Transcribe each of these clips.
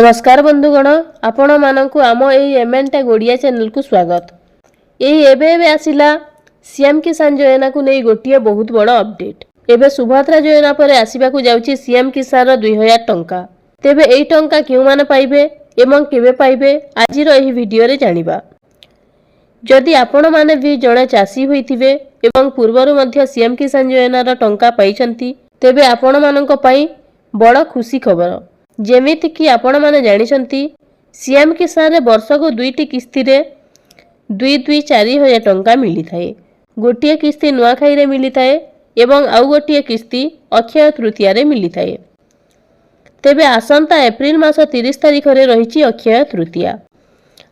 नमस्कार बंधुगण, आपण मानकु आम एमएनटेक ओडिया चैनल को स्वागत। यही एबे आसिला सीएम किसान योजना को नहीं गोटे बहुत बड़ अपडेट। एबे सुभद्रा योजना पर आसवाक जाउछि सीएम किसान 2000 टंका। तेबे एई टंका क्यों माने पाइबे एवं केबे पाइबे आजिर एही वीडियो रे जानिबा। जदि आपण माने भी जणे चासी होइथिबे एवं पूर्वरु मध्य सीएम किसान योजना रा टंका पाइछंती तेबे आपण मानक पई बड़ खुशी खबर। जेमिति कि आपण माने जानिछंती सीएम किसान रे वर्ष को दुईटी किस्ती रे 2-4 टंका मिली थाए। गोटिए किस्ती नुआखाई रे मिली थाए एवं आउ गोटिए किस्ती अक्षय तृतीया रे मिली थाए। तेबे आसंता एप्रिल मास 30 तारिख रे रहिछि अक्षय तृतीया।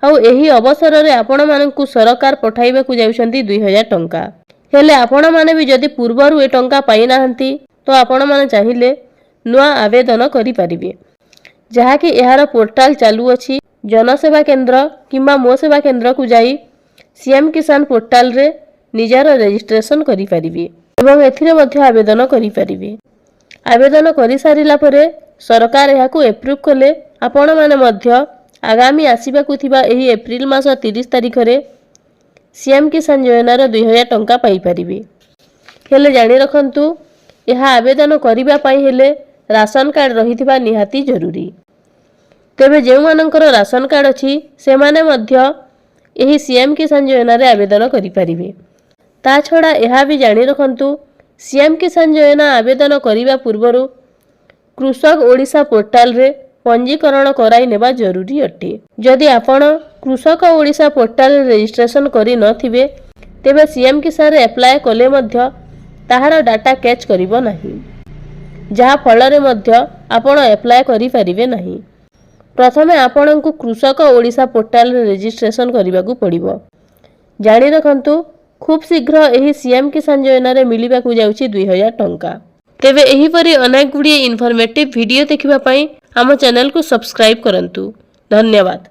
आउ एही अवसर रे आपण मानकु सरकार पठाइबा को जाउछंती 2000 टंका। हेले आपण माने भी जदि पूर्वरु ए टंका पाइ नाहंती तो आपण माने चाहिए नुआ आवेदन करि परिबे। जहा कि एहार पोर्टाल चालू अछि। जनसेवा केंद्र किंबा मो सेवा केंद्र को जाई सीएम किसान पोर्टाल रे निजार रजिस्ट्रेशन करि परिबे एवं एथिरे मध्ये आवेदन करि परिबे। आवेदन करि सारिला परे सरकार एहाकु एप्रूव कले आपण माने मध्ये आगामी आसीबाकु थिबा एही एप्रिल मास 30 तारिख रे सीएम किसान योजना रो 2000 टंका पाई परिबे। हेले जानि रखंतु एहा आवेदन करिबा पई हेले राशन कार्ड रहिथिबा निहाती जरूरी। तेबे जे मानकर राशन कार्ड अछि से माने मध्य एही सीएम किसान योजना रे आवेदन करि परिबे। ता छडा एहा भी जानि रखंतु सीएम किसान योजना आवेदन करिबा पूर्वरु कृषक ओडिशा पोर्टाल रे पंजीकरण कराई नेबा जरूरी अटे। जदि आपण कृषक ओडिशा पोर्टाल रे रजिस्ट्रेशन करि नथिबे तेबे सीएम किसान रे अप्लाई कले मध्य ताहार डाटा कैच करिवो नाही, जहा फल रे मध्य आपण अप्लाई करि परिबे नाही। प्रथमे आपणको कृषक ओडिशा पोर्टाल रे रजिस्ट्रेशन करिबाकू पड़िबो। जानि रखंतु खूब शीघ्र एही सीएम किसान योजना रे मिलिबा को जाउछि 2000 टंका। तेबे एही परि अनेक गुडी इन्फॉर्मेटिव वीडियो देखिबा पई हम चैनल को सब्सक्राइब करंतु। धन्यवाद।